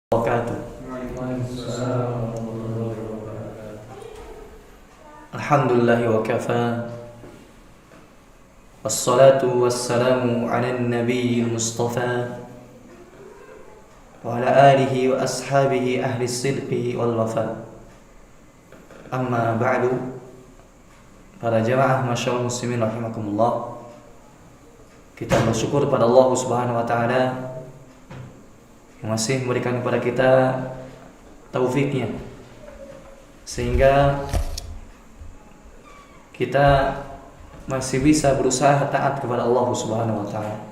wabarakatuh. Alhamdulillah wa kafa. Wassalatu wassalamu ala nabiyil mustafa wa ala alihi wa ashabihi ahli sidqi wal wafa. Amma ba'du. Para jamaah masyaallah muslimin rahimakumullah. Kita bersyukur pada Allah Subhanahu wa taala yang masih memberikan kepada kita taufiknya sehingga kita masih bisa berusaha taat kepada Allah Subhanahu wa taala.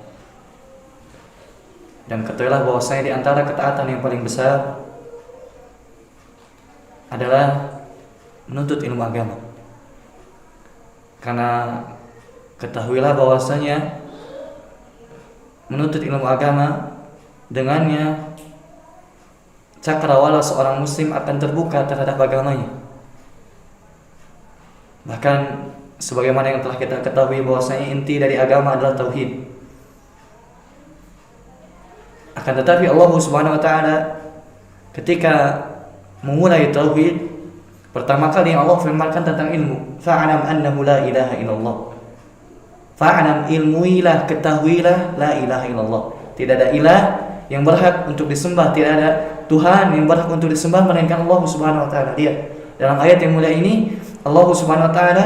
Dan ketahuilah bahwasanya di antara ketaatan yang paling besar adalah menuntut ilmu agama. Karena ketahuilah bahwasanya menuntut ilmu agama, dengannya cakrawala seorang muslim akan terbuka terhadap agamanya. Bahkan sebagaimana yang telah kita ketahui bahwasanya inti dari agama adalah tauhid. Akan tetapi Allah Subhanahu wa taala ketika memulai tauhid, pertama kali yang Allah firmankan tentang ilmu, fa'alam annahu la ilaha illallah. Fa'alam, ilmuilah, ketahuilah la ilaha illallah. Tidak ada ilah yang berhak untuk disembah, tidak ada Tuhan yang berhak untuk disembah melainkan Allah Subhanahu wa taala. Lihat, dalam ayat yang mulia ini Allah Subhanahu wa taala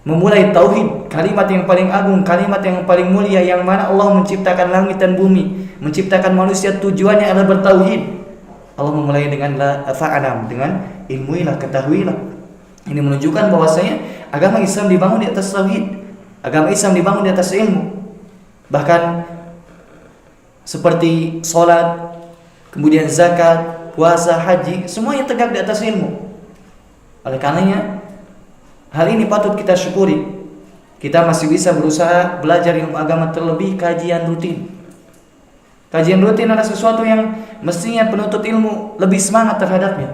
memulai tauhid, kalimat yang paling agung, kalimat yang paling mulia, yang mana Allah menciptakan langit dan bumi, menciptakan manusia, tujuannya adalah bertauhid. Allah memulai dengan fa'alam, dengan ilmuilah, ketahuilah. Ini menunjukkan bahwasanya agama Islam dibangun di atas tauhid. Agama Islam dibangun di atas ilmu. Bahkan seperti sholat, kemudian zakat, puasa, haji, semuanya tegak di atas ilmu. Oleh karenanya, hal ini patut kita syukuri. Kita masih bisa berusaha belajar ilmu agama, terlebih kajian rutin. Kajian rutin adalah sesuatu yang mestinya penuntut ilmu lebih semangat terhadapnya.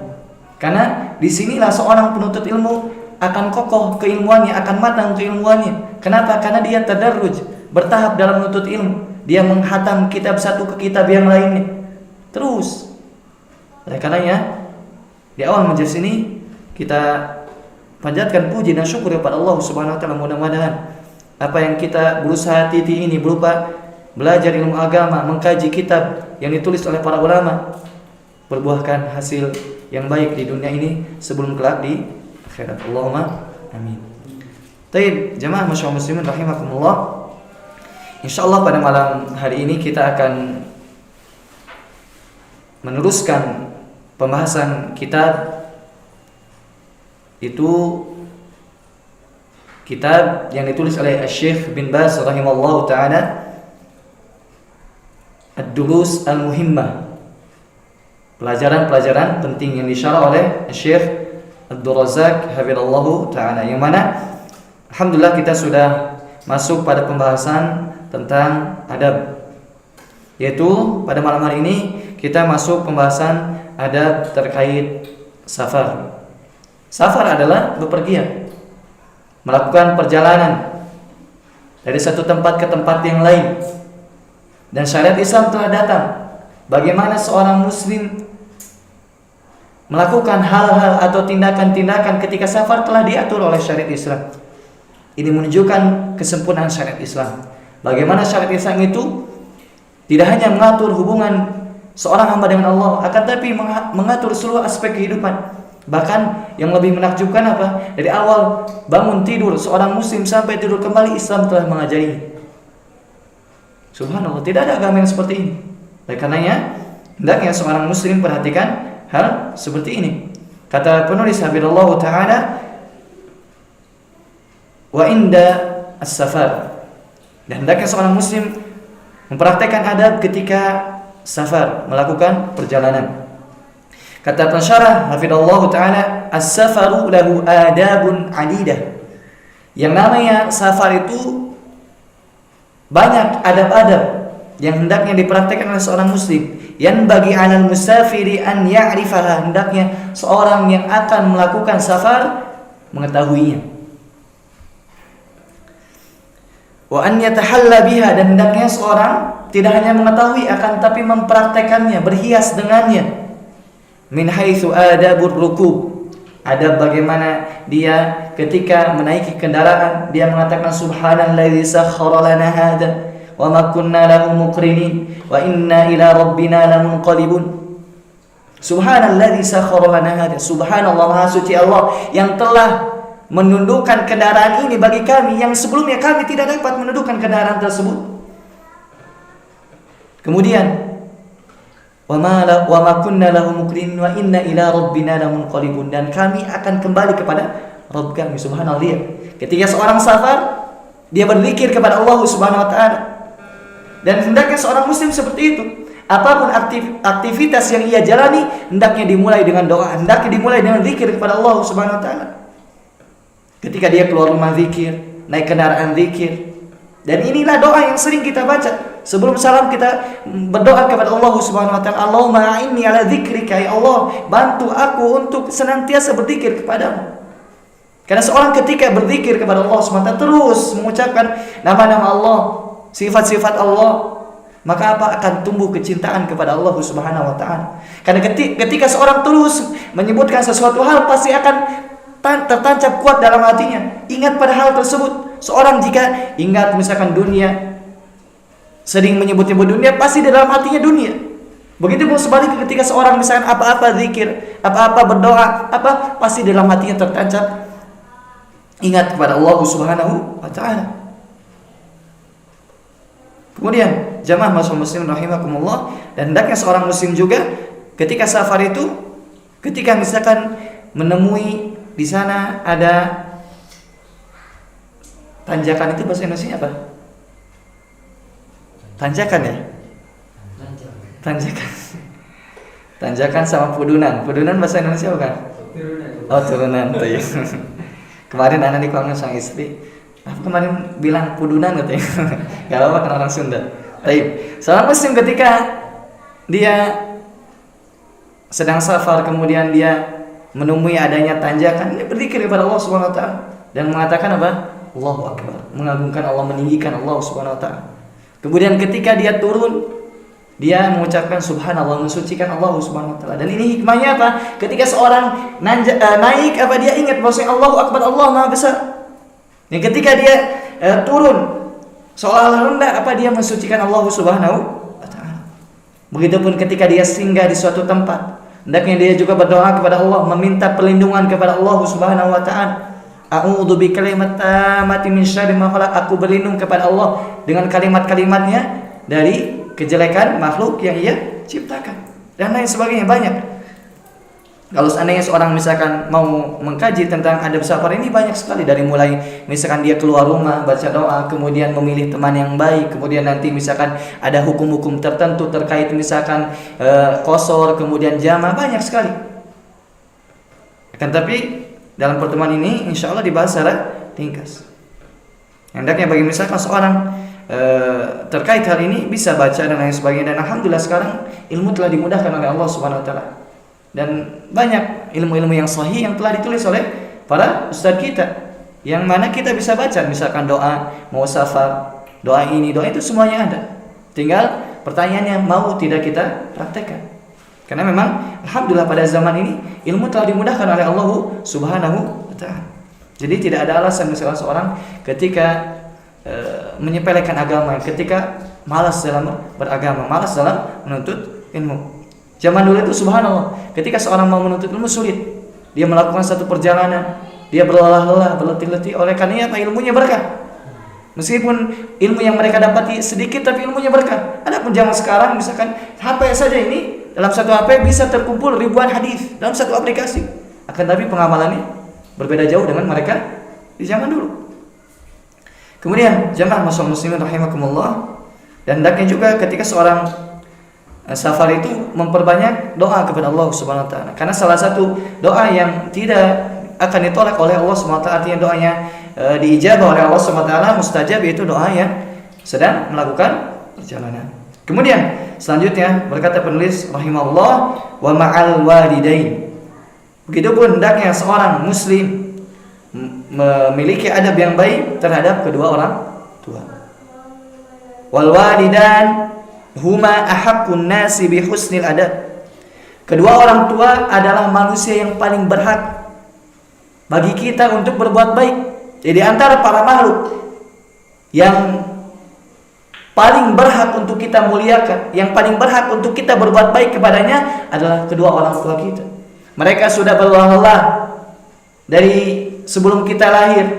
Karena disinilah seorang penuntut ilmu akan kokoh keilmuannya, akan matang keilmuannya. Kenapa? Karena dia tadarruj, bertahap dalam menuntut ilmu. Dia menghatam kitab satu ke kitab yang lainnya terus. Oleh karenanya, di awal majelis ini kita panjatkan puji dan syukur kepada Allah Subhanahu wa taala. Mudah-mudahan apa yang kita berusaha titi ini berupa belajar ilmu agama, mengkaji kitab yang ditulis oleh para ulama, berbuahkan hasil yang baik di dunia ini sebelum kelak di akhirat. Allahumma amin. Baik, jamaah masyaallah muslimin rahimakumullah. Insyaallah pada malam hari ini kita akan meneruskan pembahasan kitab, itu kitab yang ditulis oleh Syekh bin Baz rahimallahu taala, Ad-Durus Al-Muhimmah, pelajaran-pelajaran penting yang disyarah oleh Syekh Abdul Razak hafizallahu taala, yang mana alhamdulillah kita sudah masuk pada pembahasan tentang adab. Yaitu pada malam hari ini kita masuk pembahasan adab terkait safar. Safar adalah bepergian, melakukan perjalanan dari satu tempat ke tempat yang lain. Dan syariat Islam telah datang bagaimana seorang muslim melakukan hal-hal atau tindakan-tindakan ketika safar telah diatur oleh syariat Islam. Ini menunjukkan kesempurnaan syariat Islam. Bagaimana syariat Islam itu tidak hanya mengatur hubungan seorang hamba dengan Allah, akan tapi mengatur seluruh aspek kehidupan. Bahkan yang lebih menakjubkan apa? Dari awal bangun tidur seorang muslim sampai tidur kembali, Islam telah mengajarinya. Subhanallah, tidak ada agama yang seperti ini. Oleh karenanya, hendaknya seorang muslim perhatikan hal seperti ini. Kata penulis hafizallahu taala, wa inda as-safar. Dan hendaknya seorang muslim mempraktekkan adab ketika safar, melakukan perjalanan. Kata pensyarah hafizallahu taala, as-safaru lahu adabun adidah. Yang namanya safar itu banyak adab-adab yang hendaknya dipraktekkan oleh seorang muslim. Yang bagi alal musafiri an ya'rifaha, hendaknya seorang yang akan melakukan safar mengetahuinya. Wa an yatahalla biha, dan hendaknya seorang tidak hanya mengetahui akan tapi mempraktekannya, berhias dengannya. Min haitsu adabur rukub, adab bagaimana dia ketika menaiki kendaraan, dia mengatakan subhanallazi sakhkhara lana hada wa ma kunna lahu muqrinin wa inna ila rabbina lamunqalibun. Subhanallazi sakhkhara lana hada, subhanallah, maha suci Allah yang telah menundukkan kendaraan ini bagi kami yang sebelumnya kami tidak dapat menundukkan kendaraan tersebut. Kemudian wa ma kunna lahu muqrinin wa inna ila rabbina lamunqalibun, dan kami akan kembali kepada Rabb kami. Subhanallah. Ketika seorang safar, dia berzikir kepada Allah Subhanahu wa taala. Dan hendaknya seorang muslim seperti itu. Apapun aktivitas yang ia jalani, hendaknya dimulai dengan doa, hendaknya dimulai dengan zikir kepada Allah Subhanahu wa taala. Ketika dia keluar rumah zikir, naik kendaraan zikir. Dan inilah doa yang sering kita baca. Sebelum salam kita berdoa kepada Allah Subhanahu wa taala, Allahumma a'inni ala dzikrika, ya Allah, bantu aku untuk senantiasa berzikir kepadamu. Karena seorang ketika berzikir kepada Allah Subhanahu wa taala, terus mengucapkan nama-nama Allah, sifat-sifat Allah, maka apa akan tumbuh kecintaan kepada Allah Subhanahu wa taala. Karena ketika seorang terus menyebutkan sesuatu hal, pasti akan tertancap kuat dalam hatinya. Ingat pada hal tersebut. Seorang jika ingat misalkan dunia, sering menyebut-nyebut dunia, pasti di dalam hatinya dunia. Begitupun sebaliknya ketika seorang misalkan apa-apa zikir, apa-apa berdoa, pasti di dalam hatinya tertancap ingat kepada Allah Subhanahu wa taala. Kemudian jamaah muslim rahimakumullah, dan hendaknya seorang muslim juga ketika safar itu, ketika misalkan menemui di sana ada tanjakan, itu bahasa Indonesia apa? Tanjakan ya? Tanjakan. Tanjakan sama pudunan. Pudunan bahasa Indonesia bukan? Oh, turunan. Kemarin anak dipanggil sang istri. Aku kemarin bilang pudunan katanya. Gak apa-apa kan orang Sunda. Baik. Seorang muslim ketika dia sedang safar, kemudian dia menemui adanya tanjakan, dia berzikir kepada Allah Subhanahu wa taala dan mengatakan apa? Allahu akbar, mengagungkan Allah, meninggikan Allah Subhanahu wa taala. Kemudian ketika dia turun, dia mengucapkan subhanallah, mensucikan Allah Subhanahu wa taala. Dan ini hikmahnya apa? Ketika seorang naik, dia ingat bahwa Allahu akbar, Allah Maha besar. Dan ketika dia turun, seolah-olah rendah, dia mensucikan Allah Subhanahu wa taala. Begitupun ketika dia singgah di suatu tempat, hendaknya dia juga berdoa kepada Allah, meminta perlindungan kepada Allah Subhanahu wa taala. A'udzu bikalimati min syarri ma khalaq, aku berlindung kepada Allah dengan kalimat-kalimatnya dari kejelekan makhluk yang Ia ciptakan. Dan lain sebagainya banyak. Kalau seandainya seorang misalkan mau mengkaji tentang adab safar ini, banyak sekali, dari mulai misalkan dia keluar rumah baca doa, kemudian memilih teman yang baik, kemudian nanti misalkan ada hukum-hukum tertentu terkait misalkan qasar, kemudian jama, banyak sekali. Akan tapi dalam pertemuan ini insya Allah dibahas secara ringkas. Hendaknya bagi misalkan seorang terkait hal ini bisa baca dan lain sebagainya. Dan alhamdulillah sekarang ilmu telah dimudahkan oleh Allah Subhanahu wa taala. Dan banyak ilmu-ilmu yang sahih yang telah ditulis oleh para ustaz kita, yang mana kita bisa baca, misalkan doa mau safar, doa ini, doa itu, semuanya ada. Tinggal pertanyaannya mau tidak kita praktekkan. Karena memang alhamdulillah pada zaman ini ilmu telah dimudahkan oleh Allah Subhanahu wa taala. Jadi tidak ada alasan misalkan seorang ketika menyepelekan agama, ketika malas dalam beragama, malas dalam menuntut ilmu. Zaman dulu itu subhanallah, ketika seorang mau menuntut ilmu sulit. Dia melakukan satu perjalanan, dia berlelah-lelah, berletih-letih, oleh karenanya ilmunya berkah. Meskipun ilmu yang mereka dapati sedikit, tapi ilmunya berkah. Adapun zaman sekarang misalkan HP saja ini, dalam satu HP bisa terkumpul ribuan hadis dalam satu aplikasi. Akan tapi pengamalannya berbeda jauh dengan mereka di zaman dulu. Kemudian jamaah muslimin rahimakumullah, dan hendaknya juga ketika seorang safar itu memperbanyak doa kepada Allah Subhanahu wa taala. Karena salah satu doa yang tidak akan ditolak oleh Allah Subhanahu wa taala, artinya doanya diijabah oleh Allah Subhanahu wa taala, mustajab, yaitu doa yang sedang melakukan perjalanan. Kemudian selanjutnya berkata penulis rahimahullah, wa ma'al walidain. Begitupun hendaknya seorang muslim memiliki adab yang baik terhadap kedua orang tua. wal walidan huma ahaqqun nasi bi husnil adab. Kedua orang tua adalah manusia yang paling berhak bagi kita untuk berbuat baik. Jadi antara para makhluk yang paling berhak untuk kita muliakan, yang paling berhak untuk kita berbuat baik kepadanya adalah kedua orang tua kita. Mereka sudah berlelah dari sebelum kita lahir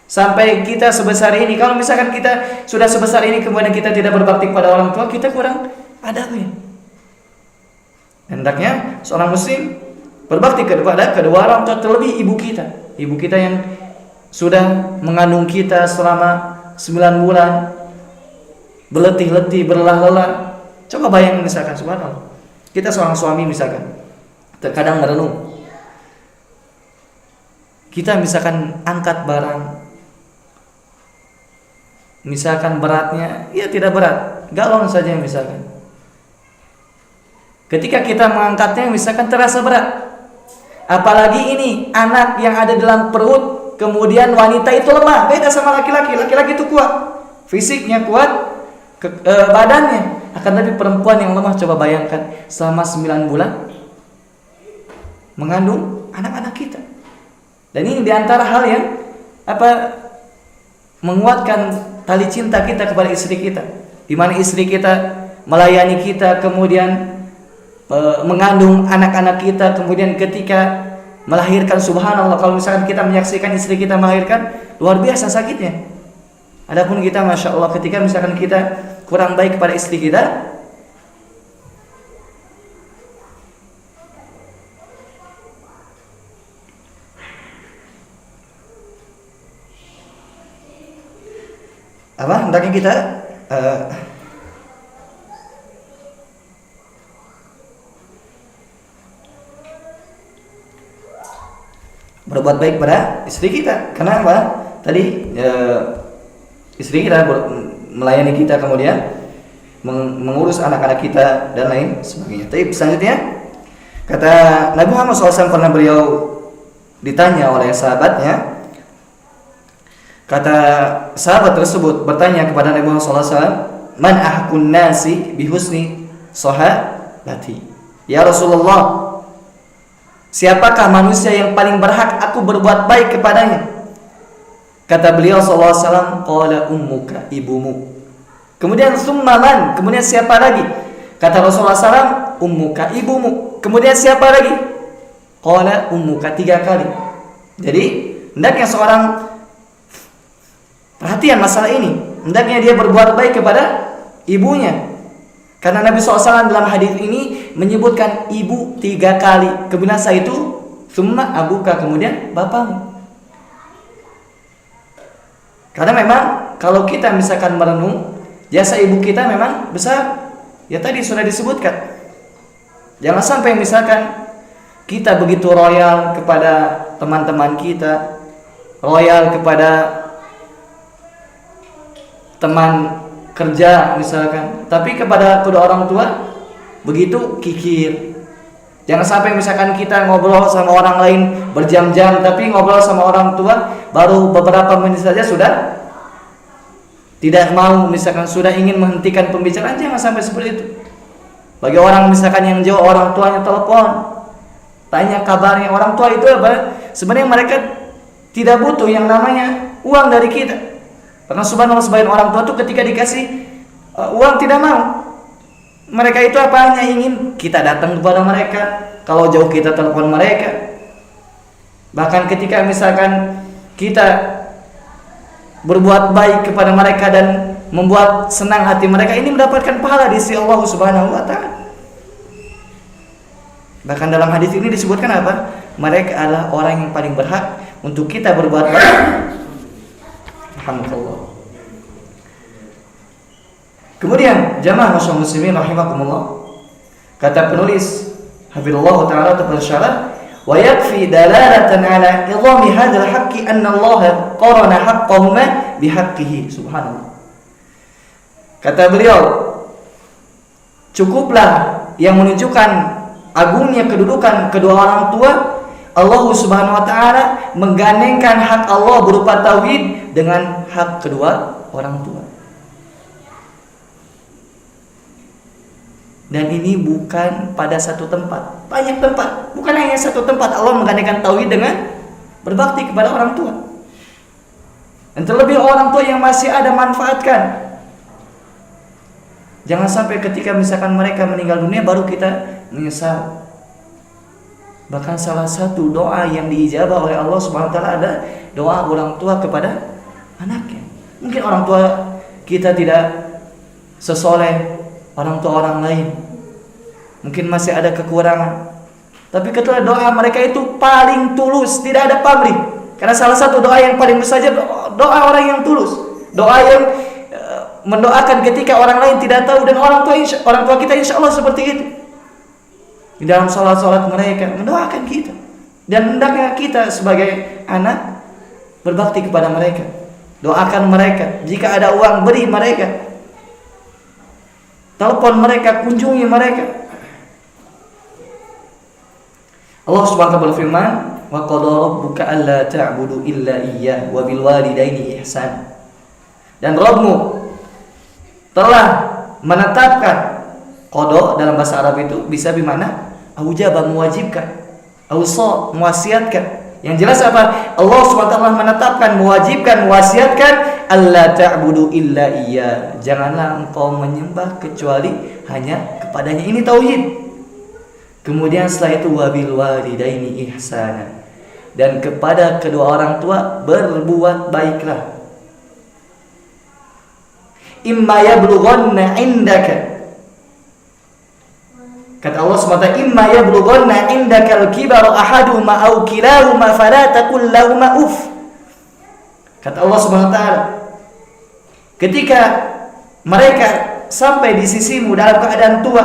sampai kita sebesar ini. Kalau misalkan kita sudah sebesar ini kemudian kita tidak berbakti kepada orang tua, kita kurang adabnya. Hendaknya seorang muslim berbakti kepada kedua orang tua, terlebih ibu kita. Ibu kita yang sudah mengandung kita selama 9 bulan, berletih-letih, berlelah-lelah. Coba bayangin misalkan, subhanallah, kita seorang suami misalkan, terkadang merenung, kita misalkan angkat barang, misalkan beratnya, ya tidak berat, galon saja misalkan. Ketika kita mengangkatnya misalkan terasa berat. Apalagi ini anak yang ada dalam perut, kemudian wanita itu lemah, beda sama laki-laki. Laki-laki itu kuat, fisiknya kuat, badannya. Akan tapi perempuan yang lemah, coba bayangkan selama 9 bulan mengandung anak-anak kita. Dan ini diantara hal yang menguatkan tali cinta kita kepada istri kita, di mana istri kita melayani kita, kemudian mengandung anak-anak kita, kemudian ketika melahirkan, subhanallah, kalau misalkan kita menyaksikan istri kita melahirkan, luar biasa sakitnya. Adapun kita, masya Allah, ketika misalkan kita kurang baik kepada istri kita, hendaknya kita berbuat baik pada istri kita. Karena apa? Tadi istri kita melayani kita, kemudian mengurus anak-anak kita dan lain sebagainya. Tapi selanjutnya kata Nabi Muhammad SAW, pernah beliau ditanya oleh sahabatnya. Kata sahabat tersebut bertanya kepada Nabi Muhammad SAW, man ahkun nasi bihusni sahabati. Ya Rasulullah, siapakah manusia yang paling berhak aku berbuat baik kepadanya? Kata beliau sallallahu alaihi wasallam, qala ummuka, ibumu. Kemudian summa man, kemudian siapa lagi? Kata Rasulullah SAW, ummuka, ibumu. Kemudian siapa lagi? Qala ummuka, 3 kali. Jadi hendaknya seorang perhatian masalah ini, hendaknya dia berbuat baik kepada ibunya. Karena Nabi SAW dalam hadis ini menyebutkan ibu 3 kali. Kemudian setelah itu summa abuka, kemudian bapakmu. Karena memang kalau kita misalkan merenung, jasa ibu kita memang besar. Ya tadi sudah disebutkan. Jangan sampai misalkan kita begitu royal kepada teman-teman kita, royal kepada teman kerja misalkan, tapi kepada kedua orang tua begitu kikir. Jangan sampai misalkan kita ngobrol sama orang lain berjam-jam, tapi ngobrol sama orang tua baru beberapa menit saja sudah tidak mau, misalkan sudah ingin menghentikan pembicaraan. Jangan sampai seperti itu. Bagi orang misalkan yang jauh, orang tuanya telepon, tanya kabarnya. Orang tua itu apa? Sebenarnya mereka tidak butuh yang namanya uang dari kita. Karena subhanallah, sebagian orang tua itu ketika dikasih uang tidak mau. Mereka itu apa? Hanya ingin kita datang kepada mereka. Kalau jauh kita telepon mereka. Bahkan ketika misalkan kita berbuat baik kepada mereka dan membuat senang hati mereka, ini mendapatkan pahala di sisi Allah Subhanahu wa taala. Bahkan dalam hadis ini disebutkan apa? Mereka adalah orang yang paling berhak untuk kita berbuat baik. Alhamdulillah. Kemudian jamaah muslimin rahimakumullah, kata penulis hafizallahu taala tersyarah, wa yakfi dalalatan ala idhami hadzal haqqi anna Allah qarana haqqahuma bihaqqihi. Subhanallah. Kata beliau, cukuplah yang menunjukkan agungnya kedudukan kedua orang tua. Allah Subhanahu wa taala menggandengkan hak Allah berupa tauhid dengan hak kedua orang tua. Dan ini bukan pada satu tempat, banyak tempat. Bukan hanya satu tempat Allah menggandakan tauhid dengan berbakti kepada orang tua. Dan terlebih orang tua yang masih ada, manfaatkan. Jangan sampai ketika misalkan mereka meninggal dunia baru kita menyesal. Bahkan salah satu doa yang diijabah oleh Allah Subhanahu wa taala ada doa orang tua kepada anaknya. Mungkin orang tua kita tidak sesoleh orang tua orang lain, mungkin masih ada kekurangan, tapi ketika doa mereka itu paling tulus, tidak ada pamrih. Karena salah satu doa yang paling besar doa orang yang tulus, doa yang mendoakan ketika orang lain tidak tahu. Dan orang tua kita insya Allah seperti itu. Di dalam sholat mereka mendoakan kita, dan hendaknya kita sebagai anak berbakti kepada mereka, doakan mereka. Jika ada uang beri mereka, telepon mereka, kunjungi mereka. Allah Subhanahu wa taala berfirman, wa qad rabbuka alla ta'budu illa iyyah wa bil walidaini ihsan. Dan Rabbmu telah menetapkan. Qada dalam bahasa Arab itu bisa bermakna aujaba, mewajibkan, ausa, mewasiatkan. Yang jelas apa? Allah SWT menetapkan, mewajibkan, mewasiatkan alla ta'budu illa iya. Janganlah engkau menyembah kecuali hanya kepadanya. Ini tauhid. Kemudian setelah itu wabil walidaini ihsana. Dan kepada kedua orang tua berbuat baiklah. Imma yablughanna indaka, kata Allah SWT, imma yablughanna indakal kibaru ahaduhuma aw kilahuma fala taqul lahumā uff. Kata Allah SWT, ketika mereka sampai di sisimu dalam keadaan tua,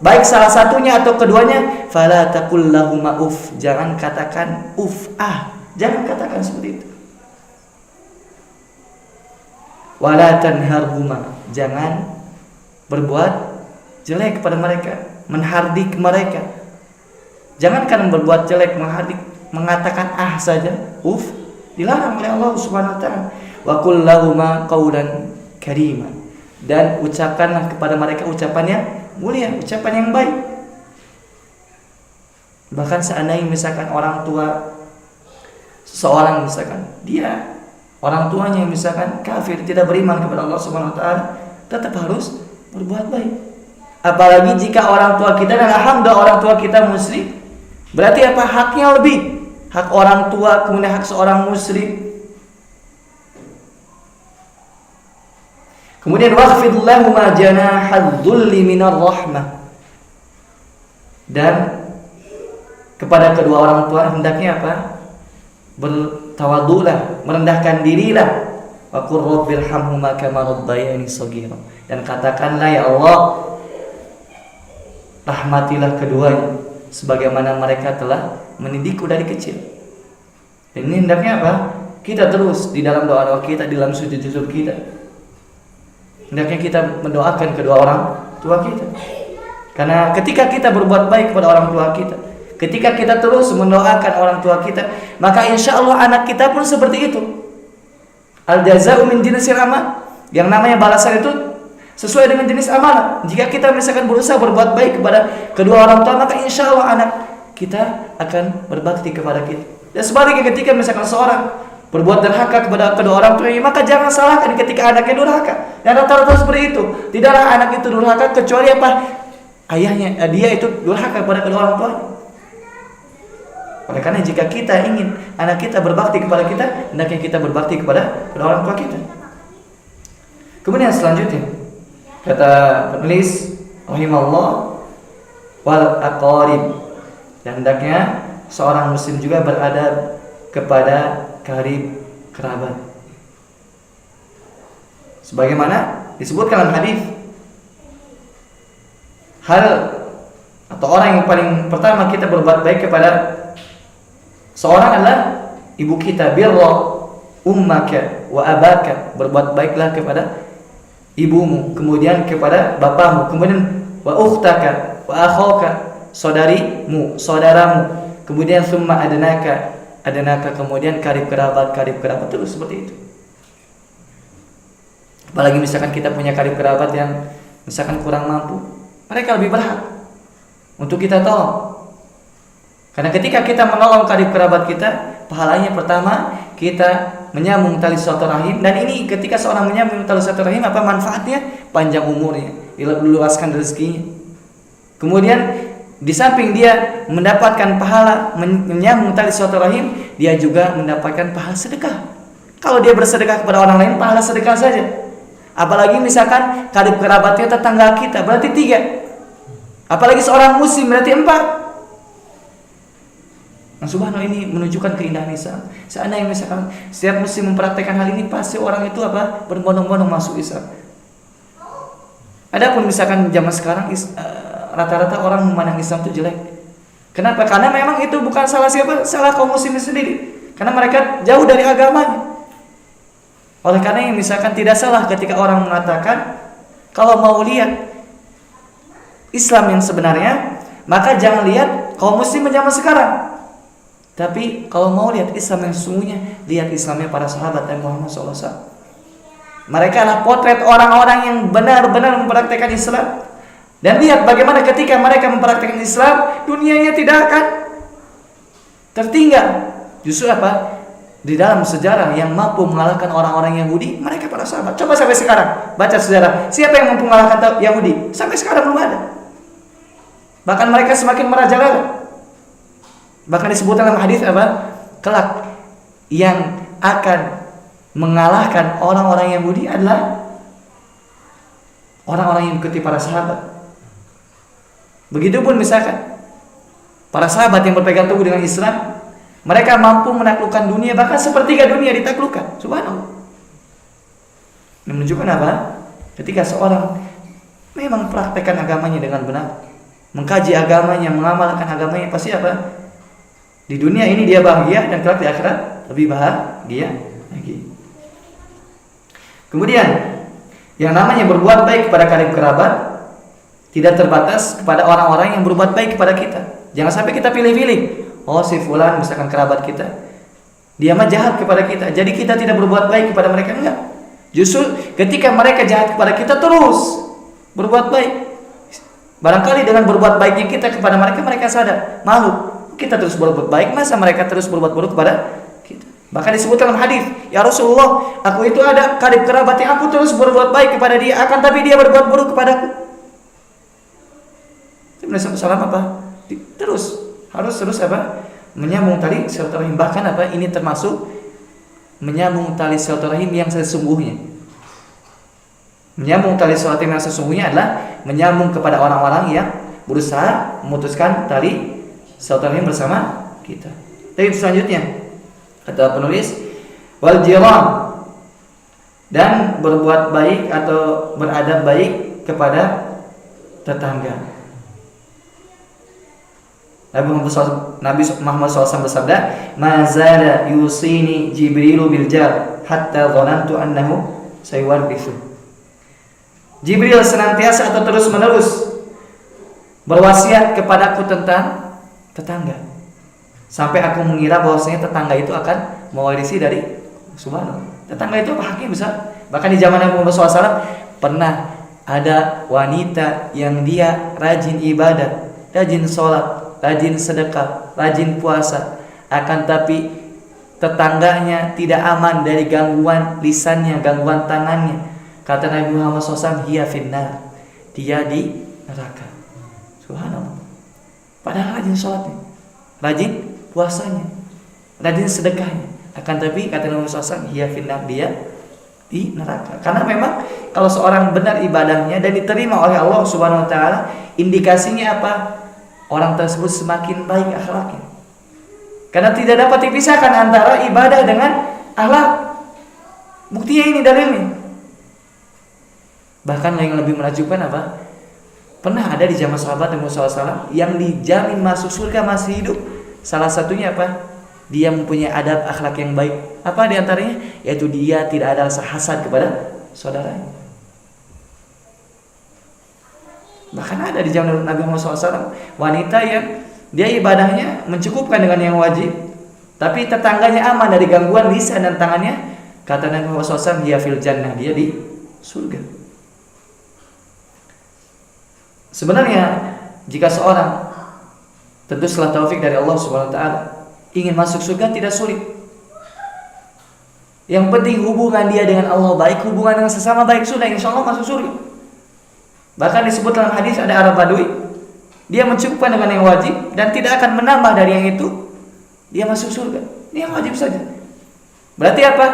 baik salah satunya atau keduanya, fala taqul lahumā uff, jangan katakan uff, jangan katakan seperti itu. Wala tanharhuma, jangan berbuat jelek kepada mereka, menghardik mereka. Jangankan berbuat jelek, menghardik, mengatakan saja, dilarang oleh Allah Subhanahu wa taala. Wa qul lahumā qawlan karīma, dan ucapkanlah kepada mereka ucapan yang mulia, ucapan yang baik. Bahkan seandainya misalkan orang tua seseorang, misalkan dia orang tuanya misalkan kafir, tidak beriman kepada Allah Subhanahu wa taala, tetap harus berbuat baik. Apalagi jika orang tua kita, dan alhamdulillah orang tua kita muslim, berarti apa? Haknya lebih. Hak orang tua, kemudian hak seorang muslim. Kemudian wakhfid lahumā janāḥadz-dzulli minar rahmah. Dan kepada kedua orang tua hendaknya apa? Bertawadhulah, merendahkan dirilah. Wa qur rabbirhamhumā kamā rabbayānī shaghīran. Dan katakanlah, ya Allah, rahmatilah keduanya sebagaimana mereka telah mendidikku dari kecil. Dan ini hendaknya apa? Kita terus di dalam doa-doa kita, di dalam sujud-sujud kita, hendaknya kita mendoakan kedua orang tua kita. Karena ketika kita berbuat baik kepada orang tua kita, ketika kita terus mendoakan orang tua kita, maka insya Allah anak kita pun seperti itu. Al-jazā'u min jinsil amal. Yang namanya balasan itu sesuai dengan jenis amalan. Jika kita misalkan berusaha berbuat baik kepada kedua orang tua, maka insya Allah anak kita akan berbakti kepada kita. Dan sebaliknya ketika misalkan seorang berbuat durhaka kepada kedua orang tuanya, maka jangan salahkan ketika anaknya durhaka. Dan rata-rata seperti itu. Tidaklah anak itu durhaka kecuali apa? Ayahnya, dia itu durhaka kepada kedua orang tuanya. Oleh karena jika kita ingin anak kita berbakti kepada kita, hendaknya kita berbakti kepada kedua orang tua kita. Kemudian selanjutnya kata penulis rahimahullah, wal aqarib, dan hendaknya seorang muslim juga beradab kepada karib, kerabat. Sebagaimana disebutkan dalam hadis, hal atau orang yang paling pertama kita berbuat baik kepada seorang adalah ibu kita. Birra ummaka wa abaka, berbuat baiklah kepada ibumu, kemudian kepada bapamu, kemudian wa ukhtaka wa akhaka, saudarimu, saudaramu, kemudian summa adnaka, kemudian karib kerabat terus seperti itu. Apalagi misalkan kita punya karib kerabat yang misalkan kurang mampu, mereka lebih berhak untuk kita tolong. Karena ketika kita menolong karib kerabat kita, pahalanya pertama kita menyambung tali silaturahim, dan ini ketika seorang menyambung tali silaturahim apa manfaatnya? Panjang umurnya, diluaskan rezekinya. Kemudian di samping dia mendapatkan pahala menyambung tali silaturahim, dia juga mendapatkan pahala sedekah. Kalau dia bersedekah kepada orang lain, pahala sedekah saja. Apalagi misalkan karib kerabatnya tetangga kita, berarti 3. Apalagi seorang muslim berarti 4. Nah, subhanallah, ini menunjukkan keindahan Islam. Seandainya misalkan setiap muslim mempraktekkan hal ini, pasti orang itu apa? Berbondong-bondong masuk Islam. Adapun misalkan zaman sekarang rata-rata orang memandang Islam itu jelek. Kenapa? Karena memang itu bukan salah siapa? Salah kaum muslimin sendiri. Karena mereka jauh dari agamanya. Oleh karena misalkan tidak salah ketika orang mengatakan kalau mau lihat Islam yang sebenarnya, maka jangan lihat kaum muslim zaman sekarang. Tapi kalau mau lihat Islam yang sesungguhnya, lihat Islamnya para sahabat Nabi Muhammad SAW. Mereka adalah potret orang-orang yang benar-benar mempraktikkan Islam. Dan lihat bagaimana ketika mereka mempraktikkan Islam, dunianya tidak akan tertinggal. Justru apa? Di dalam sejarah yang mampu mengalahkan orang-orang Yahudi, mereka para sahabat. Coba sampai sekarang baca sejarah, siapa yang mampu mengalahkan Yahudi? Sampai sekarang belum ada. Bahkan mereka semakin merajalela. Bahkan disebutkan dalam hadis apa? Kelak yang akan mengalahkan orang-orang Yahudi adalah orang-orang yang mengikuti para sahabat. Begitupun misalkan para sahabat yang berpegang teguh dengan Islam, mereka mampu menaklukkan dunia, bahkan sepertiga dunia ditaklukkan. Subhanallah. Ini menunjukkan apa? Ketika seorang memang praktekkan agamanya dengan benar, mengkaji agamanya, mengamalkan agamanya, pasti apa? Di dunia ini dia bahagia, dan kelak di akhirat lebih bahagia lagi. Kemudian yang namanya berbuat baik kepada karib kerabat tidak terbatas kepada orang-orang yang berbuat baik kepada kita. Jangan sampai kita pilih-pilih. Oh, si fulan misalkan kerabat kita, dia mah jahat kepada kita, jadi kita tidak berbuat baik kepada mereka. Enggak. Justru ketika mereka jahat kepada kita, terus berbuat baik. Barangkali dengan berbuat baiknya kita kepada mereka, mereka sadar, malu. Kita terus berbuat baik, masa mereka terus berbuat buruk kepada kita? Bahkan disebut dalam hadis, ya Rasulullah, aku itu ada karib kerabat yang aku terus berbuat baik kepada dia, akan tapi dia berbuat buruk kepadaku. Salam apa? Harus terus apa? Menyambung tali silaturahim. Bahkan apa? Ini termasuk menyambung tali silaturahim yang sesungguhnya. Menyambung tali silaturahim yang sesungguhnya adalah menyambung kepada orang-orang yang berusaha memutuskan tali silaturahim bersama kita. Tapi selanjutnya kata penulis, wal jiran, dan berbuat baik atau beradab baik kepada tetangga. Nabi Muhammad SAW bersabda, "Mazala yusini Jibrilu bil jar hatta dhanantu annahu sayuwarrithu." Jibril senantiasa atau terus-menerus berwasiat kepadaku tentang tetangga, sampai aku mengira bahwasanya tetangga itu akan mewarisi dari subhanallah. Tetangga itu apa haknya besar. Bahkan di zaman Nabi Muhammad SAW pernah ada wanita yang dia rajin ibadah, rajin sholat, rajin sedekah, rajin puasa, akan tapi tetangganya tidak aman dari gangguan lisannya, gangguan tangannya. Kata Nabi Muhammad SAW, hiya finnar, dia di neraka. Subhanallah. Padahal rajin sholatnya, rajin puasanya, rajin sedekahnya, akan tapi kata Nabi Muhammad SAW, hiya finnar, dia di neraka. Karena memang kalau seorang benar ibadahnya dan diterima oleh Allah Subhanahu Wa Taala, indikasinya apa? Orang tersebut semakin baik akhlaknya. Karena tidak dapat dipisahkan antara ibadah dengan akhlak. Buktinya ini dalilnya. Bahkan yang lebih menakjubkan apa? Pernah ada di zaman sahabat Nabi SAW yang dijamin masuk surga masih hidup. Salah satunya apa? Dia mempunyai adab akhlak yang baik. Apa diantaranya? Yaitu dia tidak ada rasa hasad kepada saudaranya. Bahkan ada di zaman Nabi Muhammad SAW wanita yang dia ibadahnya mencukupkan dengan yang wajib, tapi tetangganya aman dari gangguan lisan dan tangannya. Kata Nabi Muhammad SAW, dia fil jannah, dia di surga. Sebenarnya jika seorang, tentu setelah taufik dari Allah Subhanahu wa taala, ingin masuk surga tidak sulit. Yang penting hubungan dia dengan Allah baik, hubungan dengan sesama baik, sudah insya Allah masuk surga. Bahkan disebut dalam hadis ada Arab Badui, dia mencukupkan dengan yang wajib dan tidak akan menambah dari yang itu, dia masuk surga. Ini yang wajib saja. Berarti apa?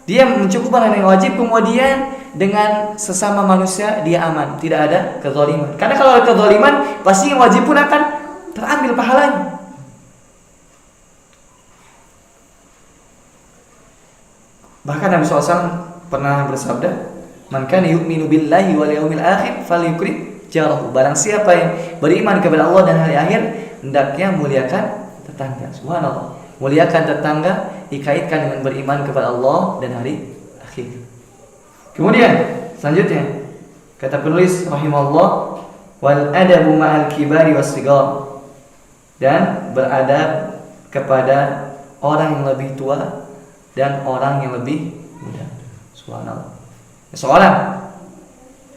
Dia mencukupkan dengan yang wajib, kemudian dengan sesama manusia dia aman, tidak ada kezaliman. Karena kalau ada kezaliman, pasti yang wajib pun akan terambil pahalanya. Bahkan Nabi SAW pernah bersabda, "Man kana yu'minu billahi wal yawmil akhir falyukrim jarahu." Barang siapa yang beriman kepada Allah dan hari akhir, hendaknya muliakan tetangga. Subhanallah. Muliakan tetangga dikaitkan dengan beriman kepada Allah dan hari akhir. Kemudian selanjutnya kata penulis rahimahullah, wal adabu ma'al kibari was sigar, dan beradab kepada orang yang lebih tua dan orang yang lebih muda. Subhanallah. Seorang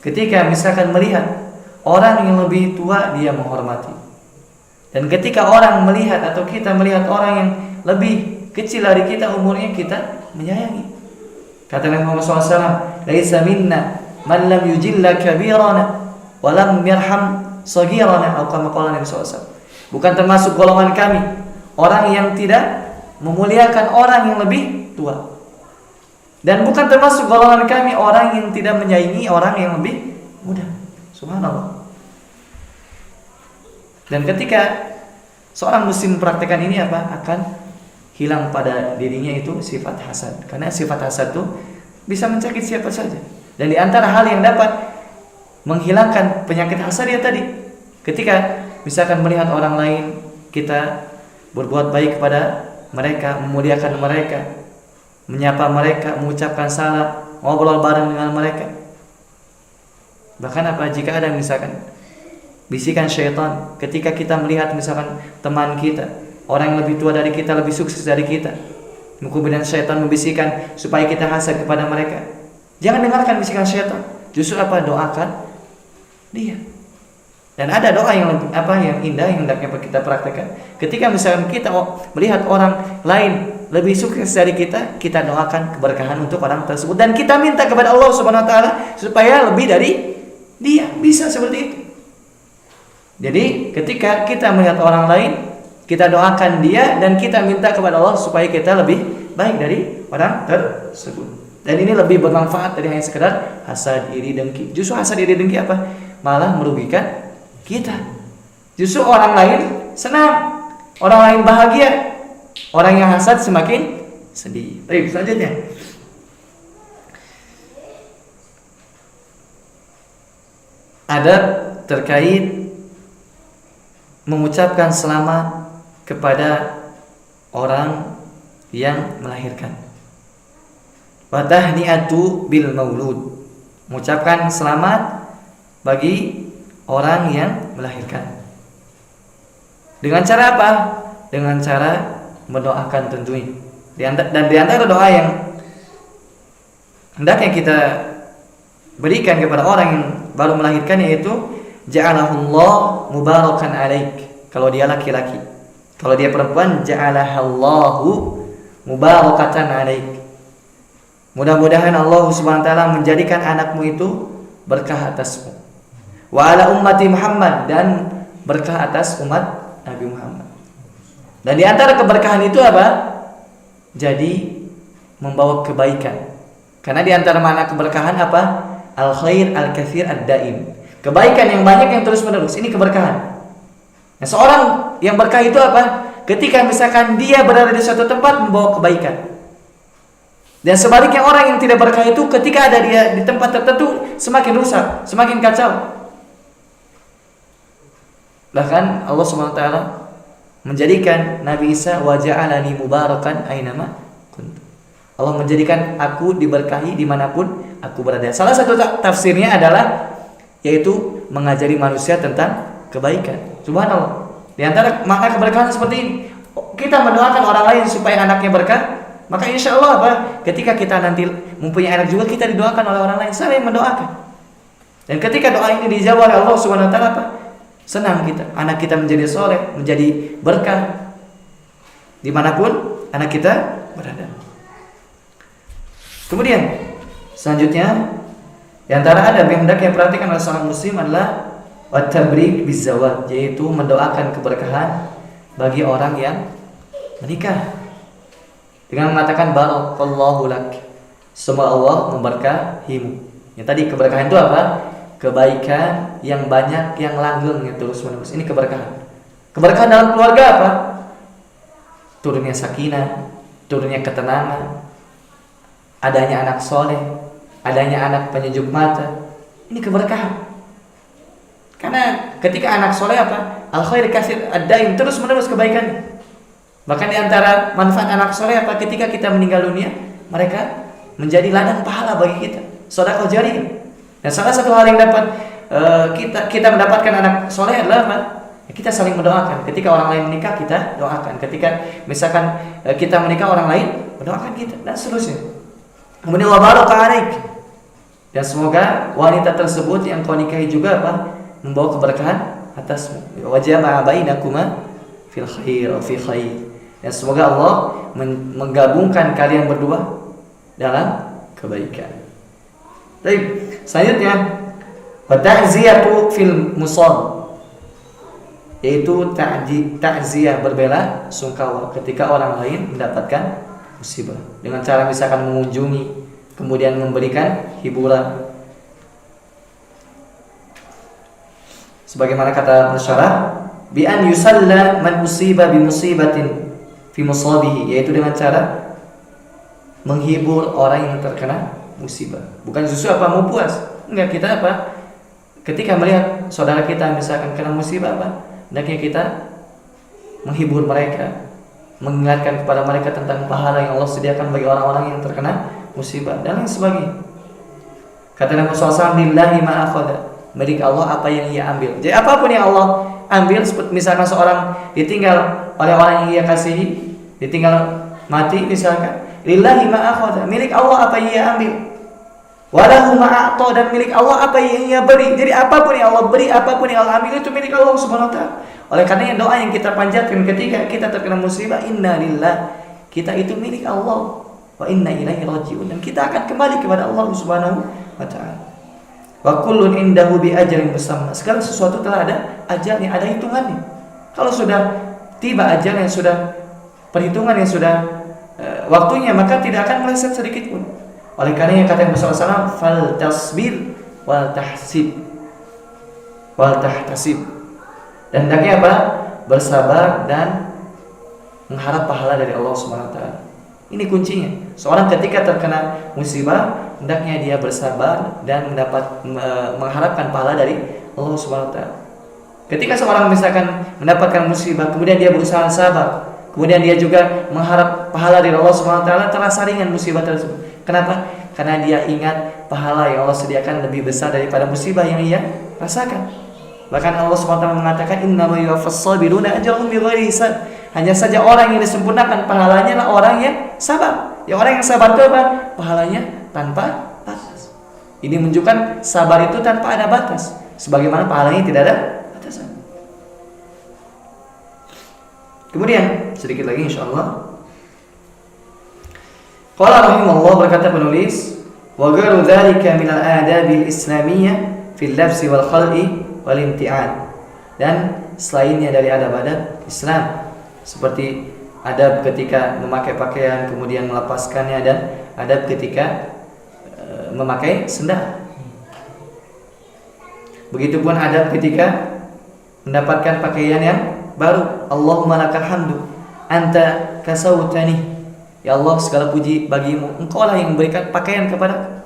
ketika misalkan melihat orang yang lebih tua, dia menghormati. Dan ketika orang melihat atau kita melihat orang yang lebih kecil dari kita umurnya, kita menyayangi. Kata Nabi Muhammad SAW, "Laisa minna man lam yujilla kabirana wa lam yarham saghirana," atau kama qala Nabi SAW. Bukan termasuk golongan kami orang yang tidak memuliakan orang yang lebih tua. Dan bukan termasuk golongan kami orang yang tidak menyayangi orang yang lebih muda. Subhanallah. Dan ketika seorang muslim mempraktikkan ini, apa? Akan hilang pada dirinya itu sifat hasad. Karena sifat hasad itu bisa mencekik siapa saja. Dan di antara hal yang dapat menghilangkan penyakit hasad ya tadi, ketika misalkan melihat orang lain, kita berbuat baik kepada mereka, memuliakan mereka, menyapa mereka, mengucapkan salam, ngobrol bareng dengan mereka. Bahkan apa, jika ada misalkan bisikan syaitan ketika kita melihat misalkan teman kita, orang yang lebih tua dari kita, lebih sukses dari kita, kemudian syaitan membisikkan supaya kita hasad kepada mereka, jangan dengarkan bisikan syaitan. Justru apa, doakan dia. Dan ada doa yang lebih, yang indah yang hendaknya kita praktekkan. Ketika misalkan kita melihat orang lain lebih sukses dari kita, kita doakan keberkahan untuk orang tersebut dan kita minta kepada Allah Subhanahu wa taala supaya lebih dari dia. Bisa seperti itu. Jadi ketika kita melihat orang lain, kita doakan dia dan kita minta kepada Allah supaya kita lebih baik dari orang tersebut. Dan ini lebih bermanfaat dari hanya sekedar hasad, iri, dengki. Justru hasad, iri, dengki apa? Malah merugikan kita. Justru orang lain senang, orang lain bahagia, orang yang hasad semakin sedih. Baik, selanjutnya adab terkait mengucapkan selamat kepada orang yang melahirkan. Wa tahni'atu bil maulud, mengucapkan selamat bagi orang yang melahirkan. Dengan cara apa? Dengan cara mendoakan tentunya. Dan di antara doa yang hendaknya kita berikan kepada orang yang baru melahirkan yaitu ja'alahullah mubarakan alaik. Kalau dia laki-laki. Kalau dia perempuan, ja'alahallahu mubarakatan alaik. Mudah-mudahan Allah Subhanahu wa taala menjadikan anakmu itu berkah atasmu. Wa ala ummati Muhammad, dan berkah atas umat Nabi Muhammad. Dan di antara keberkahan itu apa? Jadi membawa kebaikan. Karena di antara makna keberkahan apa? Al khair al katsir ad daim. Kebaikan yang banyak yang terus menerus, ini keberkahan. Nah, seorang yang berkah itu apa? Ketika misalkan dia berada di suatu tempat membawa kebaikan. Dan sebaliknya orang yang tidak berkah itu ketika ada dia di tempat tertentu semakin rusak, semakin kacau. Bahkan Allah Subhanahu wa taala menjadikan Nabi Isa wa ja'alani mubarakan ainama kuntu. Allah menjadikan aku diberkahi dimanapun aku berada. Salah satu tafsirnya adalah yaitu mengajari manusia tentang kebaikan. Subhanallah. Di antara makna keberkahan seperti ini, kita mendoakan orang lain supaya anaknya berkah, maka insya Allah ketika kita nanti mempunyai anak juga kita didoakan oleh orang lain, saling mendoakan. Dan ketika doa ini dijawab oleh Allah Subhanahu wa taala apa? Senang kita, anak kita menjadi soleh, menjadi berkah dimanapun anak kita berada. Kemudian selanjutnya, di antara adab yang hendaknya perhatikan oleh seorang muslim adalah wat-tabrik bizawaj, yaitu mendoakan keberkahan bagi orang yang menikah dengan mengatakan barakallahu lak, semoga Allah memberkahimu. Yang tadi keberkahan itu apa? Kebaikan yang banyak, yang langgeng, yang terus menerus. Ini keberkahan. Keberkahan dalam keluarga apa? Turunnya sakinah, turunnya ketenangan, adanya anak soleh, adanya anak penyejuk mata. Ini keberkahan. Karena ketika anak soleh apa? Al khair kasir ad-daim, terus menerus kebaikan. Bahkan di antara manfaat anak soleh apa? Ketika kita meninggal dunia, mereka menjadi ladang pahala bagi kita, sedekah jariyah. Dan salah satu hal yang dapat kita mendapatkan anak soleh adalah apa? Kita saling mendoakan. Ketika orang lain menikah, kita doakan. Ketika misalkan kita menikah, orang lain mendoakan kita, dan seterusnya. Kemudian wa baraka alaik, dan semoga wanita tersebut yang kau nikahi juga apa? Membawa keberkahan atasmu. Wa jama'a bainakuma fil khair fi khair. Dan semoga Allah menggabungkan kalian berdua dalam kebaikan. Baik, selanjutnya wa ta'ziyatu fil musab, yaitu ta'ziyah berbela sungkawa ketika orang lain mendapatkan musibah, dengan cara misalkan mengunjungi, kemudian memberikan hiburan. Sebagaimana kata pensyarah, bi an yusalla man usiba bi musibatin fi musabihi, yaitu dengan cara menghibur orang yang terkena musibah. Bukan justru apa mau puas. Enggak, kita apa? Ketika melihat saudara kita misalkan kena musibah apa? Hendaknya kita menghibur mereka, mengingatkan kepada mereka tentang pahala yang Allah sediakan bagi orang-orang yang terkena musibah dan lain sebagainya. Kata Nabi SAW, lillahi ma akhadha, milik Allah apa yang ia ambil. Jadi apapun yang Allah ambil, misalkan seorang ditinggal oleh orang yang ia kasihi, ditinggal mati misalkan, lillahi ma akhadha, milik Allah apa yang ia ambil. Walahu ma a'ta, dan milik Allah apa yang ia beri. Jadi apapun yang Allah beri, apapun yang Allah ambil, itu milik Allah Subhanahu wa taala. Oleh karenanya doa yang kita panjatkan ketika kita terkena musibah, inna lillah, kita itu milik Allah, wa inna ilaihi raji'un, dan kita akan kembali kepada Allah Subhanahu wa taala. Wa kullun indahu bi ajalin musamma, segala sesuatu telah ada ajalnya, ada hitungannya. Kalau sudah tiba ajal yang sudah perhitungan yang sudah waktunya, maka tidak akan meleset sedikit pun. Oleh karenanya kata Nabi SAW, fal tasbir wal tahsib wal tahtasib, dan hendaknya apa? Bersabar dan mengharap pahala dari Allah Subhanahu wa taala. Ini kuncinya. Seorang ketika terkena musibah, hendaknya dia bersabar dan mengharapkan pahala dari Allah Subhanahu wa taala. Ketika seorang misalkan mendapatkan musibah, kemudian dia berusaha sabar, kemudian dia juga mengharap pahala dari Allah Subhanahu wa taala, terasa ringan musibah tersebut. Kenapa? Karena dia ingat pahala yang Allah sediakan lebih besar daripada musibah yang ia rasakan. Bahkan Allah SWT mengatakan, innama yuwaffas sabiruna ajrahum bighairi hisab, hanya saja orang yang disempurnakan pahalanya adalah orang yang sabar. Ya, orang yang sabar itu apa? Pahalanya tanpa batas. Ini menunjukkan sabar itu tanpa ada batas, sebagaimana pahalanya tidak ada batasan. Kemudian sedikit lagi insyaallah, qala rahimahullah, berkata penulis, wa ghairu dzalika min al-adabil islamiyyah fil labsi wal khal'i wal imti'an, dan selainnya dari adab-adab Islam seperti adab ketika memakai pakaian kemudian melepaskannya, dan adab ketika memakai sendal. Begitupun adab ketika mendapatkan pakaian yang baru. Allahumma lakal hamdu anta kasawtani, ya Allah segala puji bagimu, engkau lah yang memberikan pakaian kepadaku.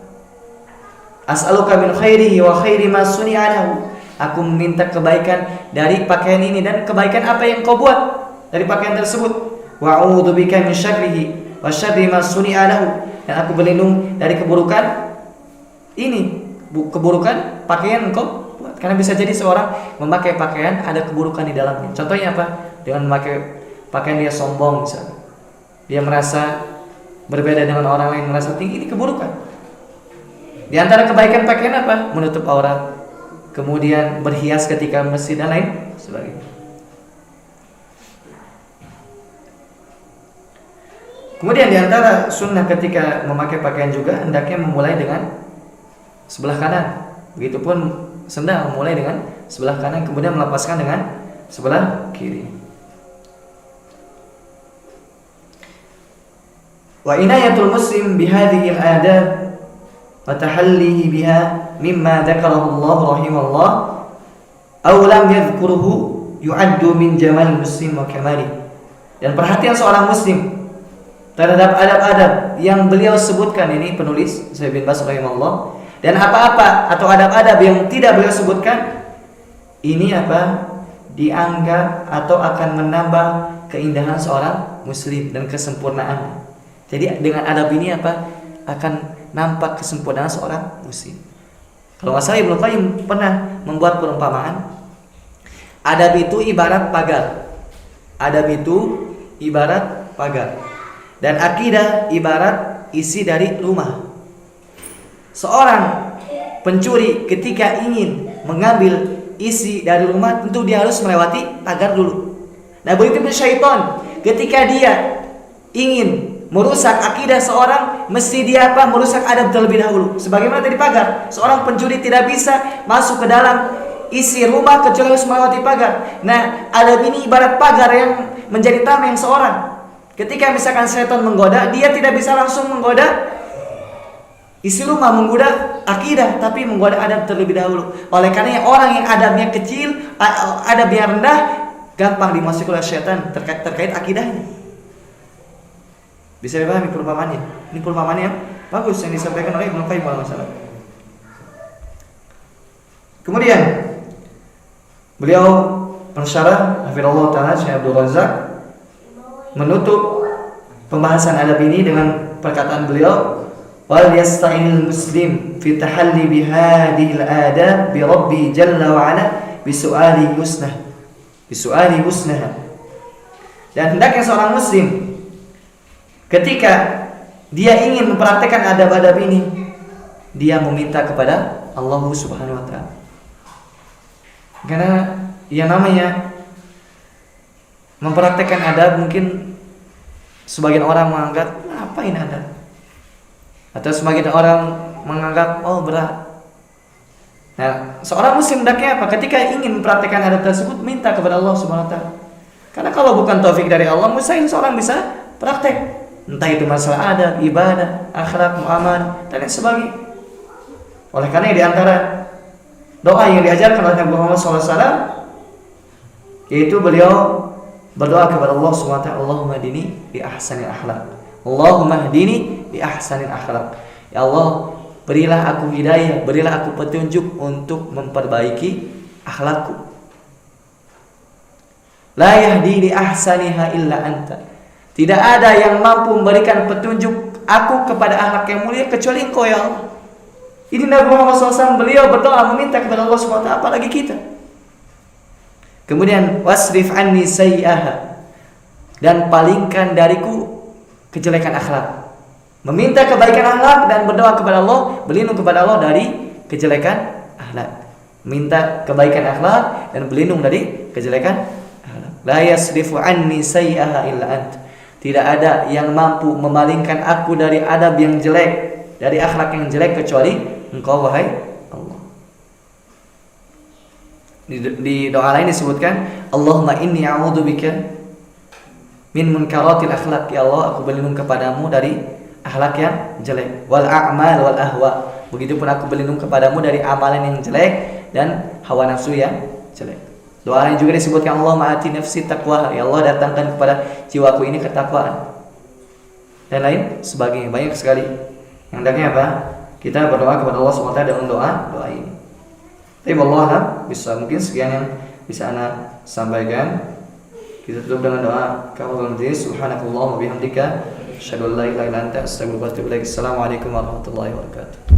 As'aluka min khairihi wa khairi ma suni'a lahu, aku meminta kebaikan dari pakaian ini dan kebaikan apa yang kau buat dari pakaian tersebut. Wa a'udzubika min syarrihi wa syarri ma suni'a lahu, dan aku berlindung dari keburukan ini, keburukan pakaian engkau buat. Karena bisa jadi seorang memakai pakaian ada keburukan di dalamnya. Contohnya apa? Dengan memakai pakaian dia sombong misalnya, dia merasa berbeda dengan orang lain, merasa tinggi, ini keburukan. Di antara kebaikan pakaian apa? Menutup aurat, kemudian berhias ketika masjid dan lain sebagainya. Kemudian di antara sunnah ketika memakai pakaian juga hendaknya memulai dengan sebelah kanan. Begitupun sendal memulai dengan sebelah kanan kemudian melepaskan dengan sebelah kiri. Wa inayatul muslim bihadhihi al-adab wa tahallihi biha mimma dzakarahu Allah rahimallah aw lam yadhkuruhu yu'addu min jamal muslim wa kamali. Dan perhatian seorang muslim terhadap adab-adab yang beliau sebutkan ini penulis Syekh bin Baz rahimahullah, dan apa-apa atau adab-adab yang tidak beliau sebutkan ini dianggap atau akan menambah keindahan seorang muslim dan kesempurnaan. Jadi dengan adab ini akan nampak kesempurnaan seorang muslim. Kalau nggak salah Ibnu Qayyim pernah membuat perumpamaan, adab itu ibarat pagar. Adab itu ibarat pagar. Dan akidah ibarat isi dari rumah. Seorang pencuri ketika ingin mengambil isi dari rumah tentu dia harus melewati pagar dulu. Nah begitu pun syaitan ketika dia ingin merusak akidah seorang mesti dia merusak adab terlebih dahulu. Sebagaimana tadi pagar, seorang pencuri tidak bisa masuk ke dalam isi rumah kecuali harus melewati pagar. Nah adab ini ibarat pagar yang menjadi tameng seorang. Ketika misalkan setan menggoda, dia tidak bisa langsung menggoda isi rumah, menggoda akidah, tapi menggoda adab terlebih dahulu. Oleh karena orang yang adabnya kecil, adabnya rendah, gampang dimasuki oleh setan terkait akidahnya. Bisa dipahami perumpamaannya? Ini perumpamaannya yang bagus yang disampaikan oleh Ibnu Qayyim al-Masalah. Kemudian beliau pensyarah hafizallahu taala Syekh Abdul Razak menutup pembahasan adab ini dengan perkataan beliau, wal yasta'inul muslim fi tahalli bihadhihi al-adab bi rabbi jalla wa ala bi su'ali husnah. Dan hendaknya seorang muslim ketika dia ingin mempraktekkan adab-adab ini, dia meminta kepada Allah Subhanahu wa taala. Karena yang namanya mempraktekkan adab mungkin sebagian orang menganggap apa ini adab, atau sebagian orang menganggap berat. Nah, seorang muslim hendaknya ketika ingin mempraktekkan adab tersebut minta kepada Allah Subhanahu wa taala. Karena kalau bukan taufik dari Allah, mustahil seorang bisa praktek. Entah itu masalah adab, ibadah, akhlak, muamalah dan lain sebagainya. Oleh karena di antara doa yang diajarkan oleh Nabi Muhammad SAW yaitu beliau berdoa kepada Allah Subhanahu wa taala, Allahumma hdini bi ahsanil akhlaq. Allahumma hdini bi ahsanil akhlaq. Ya Allah, berilah aku hidayah, berilah aku petunjuk untuk memperbaiki akhlakku. La yahdi li ahsaniha illa anta. Tidak ada yang mampu memberikan petunjuk aku kepada akhlak yang mulia kecuali Engkau ya Allah. Ini Nabi Muhammad SAW beliau berdoa meminta kepada Allah Subhanahu wa taala, apalagi kita. Kemudian wasrif anni sayyi'aha, dan palingkan dariku kejelekan akhlak. Meminta kebaikan akhlak dan berdoa kepada Allah, berlindung kepada Allah dari kejelekan akhlak. Minta kebaikan akhlak dan berlindung dari kejelekan akhlak. La yasrifu anni sayyi'aha illa anta. Tidak ada yang mampu memalingkan aku dari adab yang jelek, dari akhlak yang jelek kecuali Engkau wahai Allah. Di doa lain disebutkan, Allahumma inni a'udzubika min munkaratil akhlaq. Ya Allah, aku berlindung kepadamu dari akhlak yang jelek, wal a'mal wal ahwa. Begitupun aku berlindung kepadamu dari amalan yang jelek dan hawa nafsu yang jelek. Doa lain juga disebutkan, Allahumma ati nafsi taqwa. Ya Allah, datangkan kepada jiwaku ini ketakwaan. Dan lain sebagainya, banyak sekali. Yang hendaknya kita berdoa kepada Allah SWT dengan doa ini. Tapi Allah bisa, mungkin sekian yang bisa ana sampaikan. Kita tutup dengan doa kafaratul majlis. Subhanakallahumma wa bihamdika asyhadu an la ilaha illa anta astaghfiruka wa atubu ilaik. Assalamualaikum warahmatullahi wabarakatuh.